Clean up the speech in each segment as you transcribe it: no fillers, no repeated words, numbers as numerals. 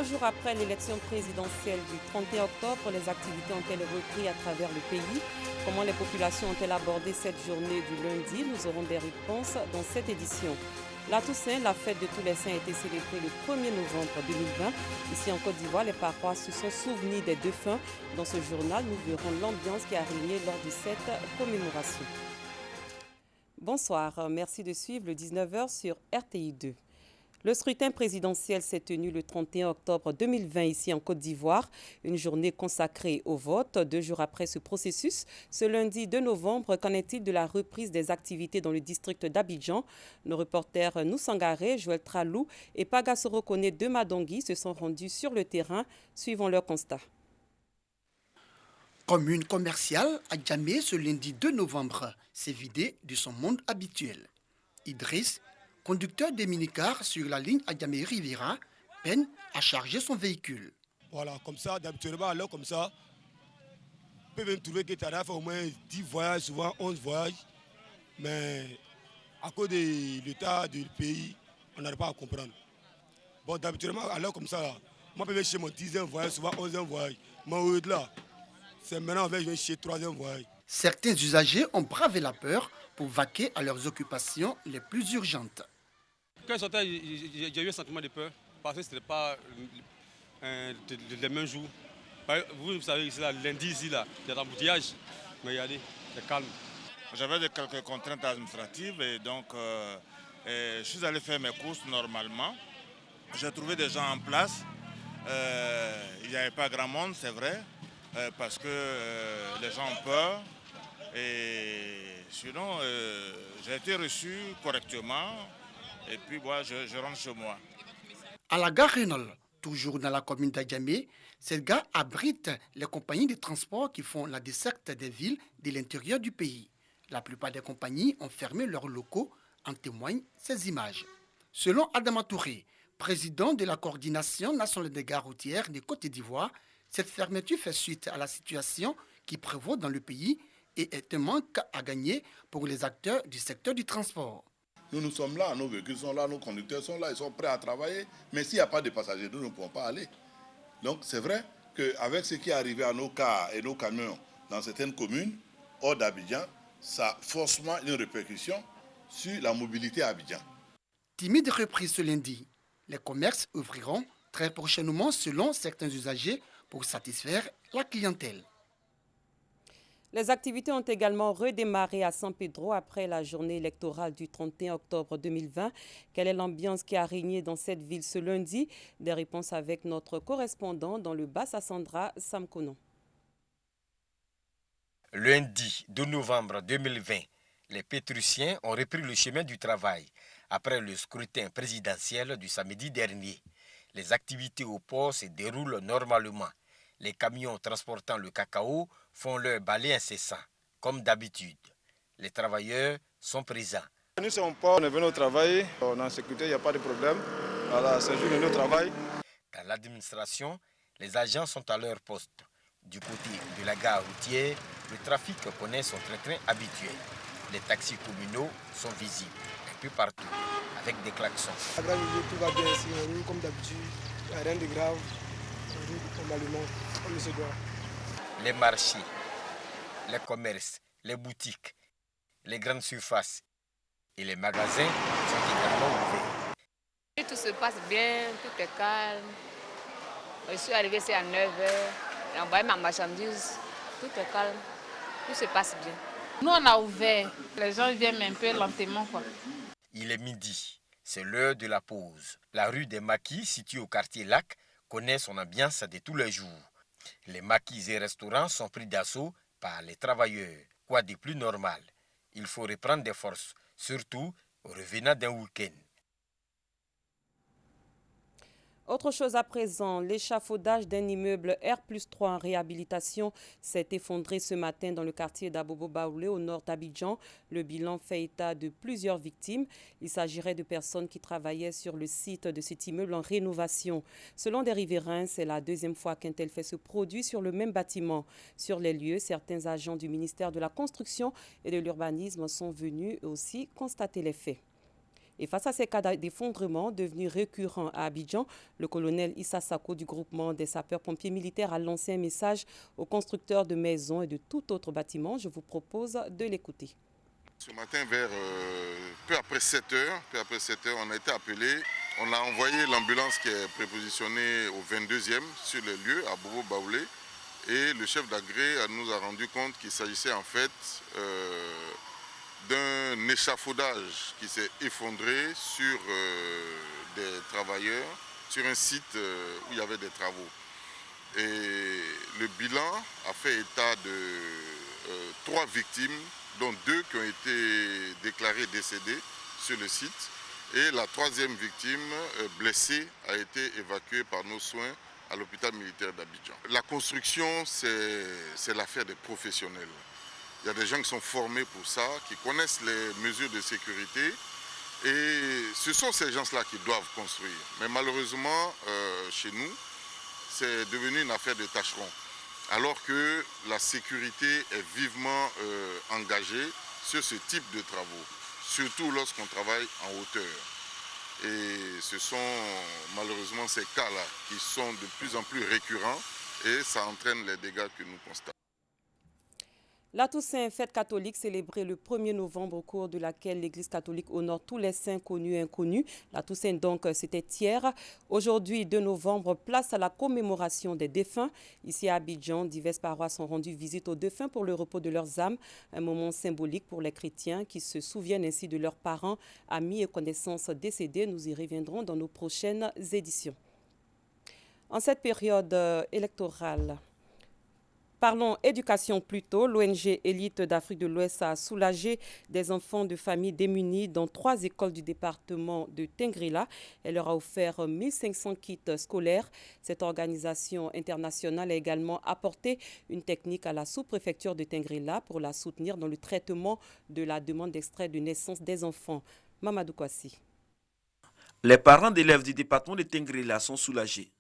2 jours après l'élection présidentielle du 31 octobre, les activités ont-elles repris à travers le pays? Comment les populations ont-elles abordé cette journée du lundi? Nous aurons des réponses dans cette édition. La Toussaint, la fête de tous les saints, a été célébrée le 1er novembre 2020. Ici en Côte d'Ivoire, les paroisses se sont souvenues des défunts. Dans ce journal, nous verrons l'ambiance qui a régné lors de cette commémoration. Bonsoir, merci de suivre le 19h sur RTI 2. Le scrutin présidentiel s'est tenu le 31 octobre 2020 ici en Côte d'Ivoire, une journée consacrée au vote. 2 jours après ce processus, ce lundi 2 novembre, qu'en est-il de la reprise des activités dans le district d'Abidjan? Nos reporters Noussangare, Joël Tralou et Paga Sorokone de Madongui se sont rendus sur le terrain. Suivons leur constat. Commune commerciale à Djamé ce lundi 2 novembre s'est vidée de son monde habituel. Idriss, conducteur des minicars sur la ligne Adjamé-Riviera, peine à charger son véhicule. Voilà, comme ça, d'habituellement, alors comme ça, on peut même trouver que tu as fait au moins 10 voyages, souvent 11 voyages, mais à cause de l'état du pays, on n'arrive pas à comprendre. Bon, d'habituellement, alors comme ça, moi, je vais chez mon 10e voyage, souvent 11e voyage, mais au-delà, c'est maintenant que je vais chez 3e voyage. Certains usagers ont bravé la peur pour vaquer à leurs occupations les plus urgentes. Quand je sortais, j'ai eu un sentiment de peur parce que ce n'était pas les mêmes jours. Vous savez, c'est lundi ici, là, il y a l'embouteillage, mais regardez, c'est calme. J'avais quelques contraintes administratives et donc je suis allé faire mes courses normalement. J'ai trouvé des gens en place. Il n'y avait pas grand monde, c'est vrai, parce que les gens ont peur. Et sinon, j'ai été reçu correctement. Et puis moi, je rentre chez moi. À la gare Rénal, toujours dans la commune d'Adjamé, cette gare abrite les compagnies de transport qui font la desserte des villes de l'intérieur du pays. La plupart des compagnies ont fermé leurs locaux, en témoignent ces images. Selon Adama Touré, président de la coordination nationale des gares routières de Côte d'Ivoire, cette fermeture fait suite à la situation qui prévaut dans le pays et est un manque à gagner pour les acteurs du secteur du transport. Nous sommes là, nos véhicules sont là, nos conducteurs sont là, ils sont prêts à travailler. Mais s'il n'y a pas de passagers, nous ne pouvons pas aller. Donc c'est vrai qu'avec ce qui est arrivé à nos cars et nos camions dans certaines communes, hors d'Abidjan, ça a forcément une répercussion sur la mobilité à Abidjan. Timide reprise ce lundi. Les commerces ouvriront très prochainement selon certains usagers pour satisfaire la clientèle. Les activités ont également redémarré à San Pedro après la journée électorale du 31 octobre 2020. Quelle est l'ambiance qui a régné dans cette ville ce lundi? Des réponses avec notre correspondant dans le Bas-Sassandra, Sam Konon. Lundi 2 novembre 2020, les Pétrussiens ont repris le chemin du travail après le scrutin présidentiel du samedi dernier. Les activités au port se déroulent normalement. Les camions transportant le cacao font leur balai incessant, comme d'habitude. Les travailleurs sont présents. Nous sommes pas, on est venu au travail, on est en sécurité, il n'y a pas de problème. Voilà, c'est juste notre travail. Dans l'administration, les agents sont à leur poste. Du côté de la gare routière, le trafic connaît son train-train habituel. Les taxis communaux sont visibles un peu partout, avec des klaxons. La grande ville, tout va bien ici, on roule comme d'habitude, il n'y a rien de grave, on roule normalement, comme il se doit. Les marchés, les commerces, les boutiques, les grandes surfaces et les magasins sont également ouverts. Tout se passe bien, tout est calme. Je suis arrivé ici à 9h, j'ai envoyé ma marchandise, tout est calme, tout se passe bien. Nous on a ouvert, les gens viennent un peu lentement quoi. Il est midi, c'est l'heure de la pause. La rue des Maquis, située au quartier Lac, connaît son ambiance de tous les jours. Les maquis et restaurants sont pris d'assaut par les travailleurs. Quoi de plus normal? Il faut reprendre des forces, surtout au revenant d'un week-end. Autre chose à présent, l'échafaudage d'un immeuble R+3 en réhabilitation s'est effondré ce matin dans le quartier d'Abobo-Baoulé au nord d'Abidjan. Le bilan fait état de plusieurs victimes. Il s'agirait de personnes qui travaillaient sur le site de cet immeuble en rénovation. Selon des riverains, c'est la deuxième fois qu'un tel fait se produit sur le même bâtiment. Sur les lieux, certains agents du ministère de la Construction et de l'Urbanisme sont venus aussi constater les faits. Et face à ces cas d'effondrement devenus récurrents à Abidjan, le colonel Issa Sako du groupement des sapeurs-pompiers militaires a lancé un message aux constructeurs de maisons et de tout autre bâtiment. Je vous propose de l'écouter. Ce matin, vers peu après 7 heures, on a été appelé. On a envoyé l'ambulance qui est prépositionnée au 22e sur les lieux, à Bobo Baoulé. Et le chef d'agré nous a rendu compte qu'il s'agissait en fait d'un échafaudage qui s'est effondré sur des travailleurs, sur un site où il y avait des travaux. Et le bilan a fait état de 3 victimes, dont 2 qui ont été déclarées décédées sur le site. Et la 3e victime blessée a été évacuée par nos soins à l'hôpital militaire d'Abidjan. La construction, c'est l'affaire des professionnels. Il y a des gens qui sont formés pour ça, qui connaissent les mesures de sécurité. Et ce sont ces gens-là qui doivent construire. Mais malheureusement, chez nous, c'est devenu une affaire de tâcherons. Alors que la sécurité est vivement engagée sur ce type de travaux, surtout lorsqu'on travaille en hauteur. Et ce sont malheureusement ces cas-là qui sont de plus en plus récurrents et ça entraîne les dégâts que nous constatons. La Toussaint, fête catholique célébrée le 1er novembre au cours de laquelle l'Église catholique honore tous les saints connus et inconnus. La Toussaint donc c'était hier. Aujourd'hui 2 novembre, place à la commémoration des défunts. Ici à Abidjan, diverses paroisses ont rendu visite aux défunts pour le repos de leurs âmes. Un moment symbolique pour les chrétiens qui se souviennent ainsi de leurs parents, amis et connaissances décédés. Nous y reviendrons dans nos prochaines éditions. En cette période électorale, parlons éducation plutôt. L'ONG Élite d'Afrique de l'Ouest a soulagé des enfants de familles démunies dans 3 écoles du département de Tengrila. Elle leur a offert 1500 kits scolaires. Cette organisation internationale a également apporté une technique à la sous-préfecture de Tengrila pour la soutenir dans le traitement de la demande d'extrait de naissance des enfants. Mamadou Kwasi. Les parents d'élèves du département de Tengrila sont soulagés.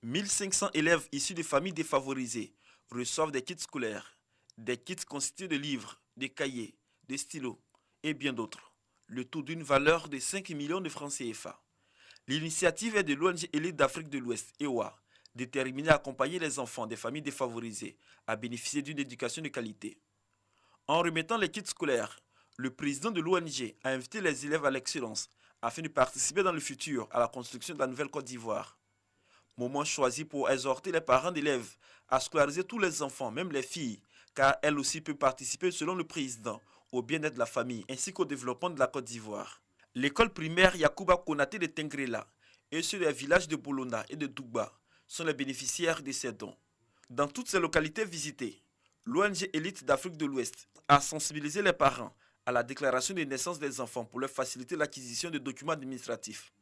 1500 élèves issus de familles défavorisées reçoivent des kits scolaires, des kits constitués de livres, de cahiers, de stylos et bien d'autres, le tout d'une valeur de 5 millions de francs CFA. L'initiative est de l'ONG Élite d'Afrique de l'Ouest, EWA, déterminée à accompagner les enfants des familles défavorisées à bénéficier d'une éducation de qualité. En remettant les kits scolaires, le président de l'ONG a invité les élèves à l'excellence afin de participer dans le futur à la construction de la nouvelle Côte d'Ivoire. Moment choisi pour exhorter les parents d'élèves à scolariser tous les enfants, même les filles, car elles aussi peuvent participer, selon le président, au bien-être de la famille ainsi qu'au développement de la Côte d'Ivoire. L'école primaire Yacouba Konaté de Tengrela et ceux des villages de Bolona et de Dougba sont les bénéficiaires de ces dons. Dans toutes ces localités visitées, l'ONG Élite d'Afrique de l'Ouest a sensibilisé les parents à la déclaration de naissance des enfants pour leur faciliter l'acquisition de documents administratifs.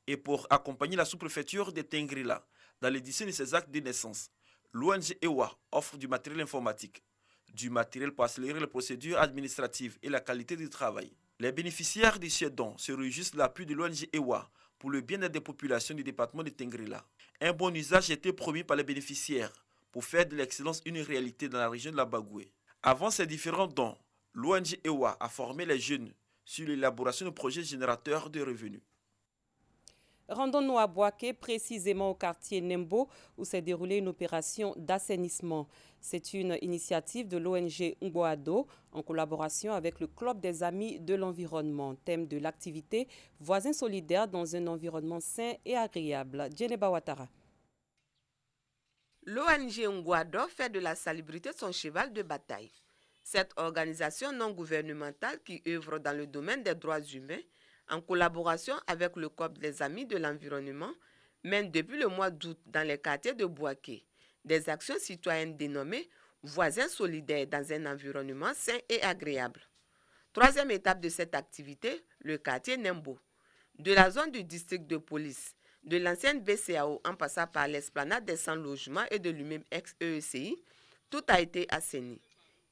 Et pour accompagner la sous-préfecture de Tengrila dans l'édition de ces actes de naissance, l'ONG EWA offre du matériel informatique, du matériel pour accélérer les procédures administratives et la qualité du travail. Les bénéficiaires de ces dons se réjouissent de l'appui de l'ONG EWA pour le bien-être des populations du département de Tengrila. Un bon usage a été promis par les bénéficiaires pour faire de l'excellence une réalité dans la région de la Bagoué. Avant ces différents dons, l'ONG EWA a formé les jeunes sur l'élaboration de projets générateurs de revenus. Rendons-nous à Bouaké, précisément au quartier Nembo, où s'est déroulée une opération d'assainissement. C'est une initiative de l'ONG Ngboado en collaboration avec le Club des Amis de l'Environnement. Thème de l'activité, voisins solidaires dans un environnement sain et agréable. Djeneba Ouattara. L'ONG Ngboado fait de la salubrité son cheval de bataille. Cette organisation non gouvernementale qui œuvre dans le domaine des droits humains en collaboration avec le COP des Amis de l'Environnement, mène depuis le mois d'août dans les quartiers de Bouaké des actions citoyennes dénommées « Voisins solidaires dans un environnement sain et agréable ». 3e étape de cette activité, le quartier Nembo. De la zone du district de police, de l'ancienne BCAO en passant par l'esplanade des 100 logements et de l'immeuble ex-EECI, tout a été assaini.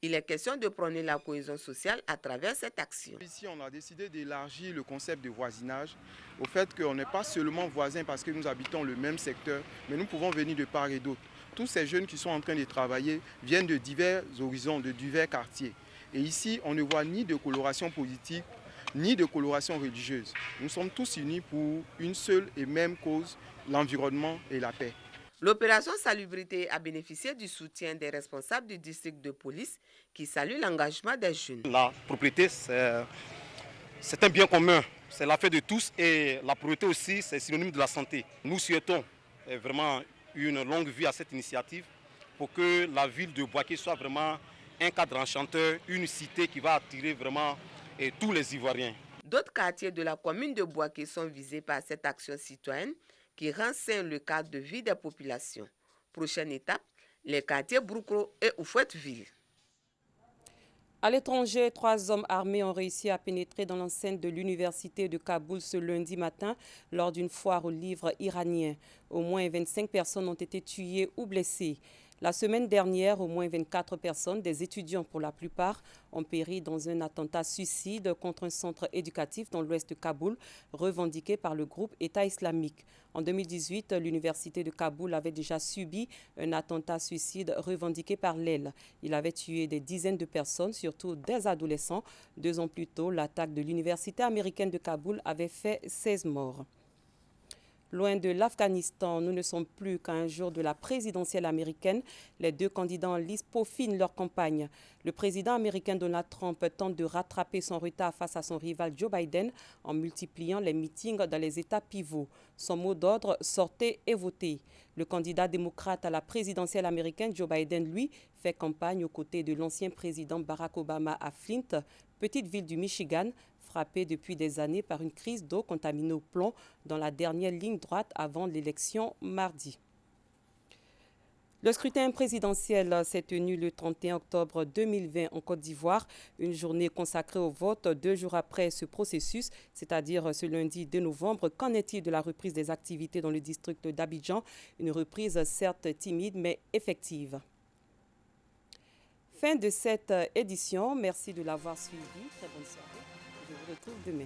Il est question de prôner la cohésion sociale à travers cette action. Ici, on a décidé d'élargir le concept de voisinage au fait qu'on n'est pas seulement voisins parce que nous habitons le même secteur, mais nous pouvons venir de part et d'autre. Tous ces jeunes qui sont en train de travailler viennent de divers horizons, de divers quartiers. Et ici, on ne voit ni de coloration politique, ni de coloration religieuse. Nous sommes tous unis pour une seule et même cause, l'environnement et la paix. L'opération Salubrité a bénéficié du soutien des responsables du district de police qui saluent l'engagement des jeunes. La propriété, c'est un bien commun, c'est l'affaire de tous et la propriété aussi, c'est synonyme de la santé. Nous souhaitons vraiment une longue vie à cette initiative pour que la ville de Boaké soit vraiment un cadre enchanteur, une cité qui va attirer vraiment tous les Ivoiriens. D'autres quartiers de la commune de Boaké sont visés par cette action citoyenne qui rend sain le cadre de vie des populations. Prochaine étape, les quartiers Broukro et Oufouetteville. À l'étranger, 3 hommes armés ont réussi à pénétrer dans l'enceinte de l'université de Kaboul ce lundi matin lors d'une foire aux livres iranien. Au moins 25 personnes ont été tuées ou blessées. La semaine dernière, au moins 24 personnes, des étudiants pour la plupart, ont péri dans un attentat suicide contre un centre éducatif dans l'ouest de Kaboul, revendiqué par le groupe État islamique. En 2018, l'université de Kaboul avait déjà subi un attentat suicide revendiqué par l'aile. Il avait tué des dizaines de personnes, surtout des adolescents. 2 ans plus tôt, l'attaque de l'université américaine de Kaboul avait fait 16 morts. Loin de l'Afghanistan, nous ne sommes plus qu'à un jour de la présidentielle américaine. Les 2 candidats en lice peaufinent leur campagne. Le président américain Donald Trump tente de rattraper son retard face à son rival Joe Biden en multipliant les meetings dans les États pivots. Son mot d'ordre, sortez et votez. Le candidat démocrate à la présidentielle américaine, Joe Biden, lui, fait campagne aux côtés de l'ancien président Barack Obama à Flint, petite ville du Michigan, frappée depuis des années par une crise d'eau contaminée au plomb dans la dernière ligne droite avant l'élection mardi. Le scrutin présidentiel s'est tenu le 31 octobre 2020 en Côte d'Ivoire, une journée consacrée au vote 2 jours après ce processus, c'est-à-dire ce lundi 2 novembre. Qu'en est-il de la reprise des activités dans le district d'Abidjan? Une reprise certes timide mais effective. Fin de cette édition. Merci de l'avoir suivi. Très bonne soirée. Je vous retrouve demain.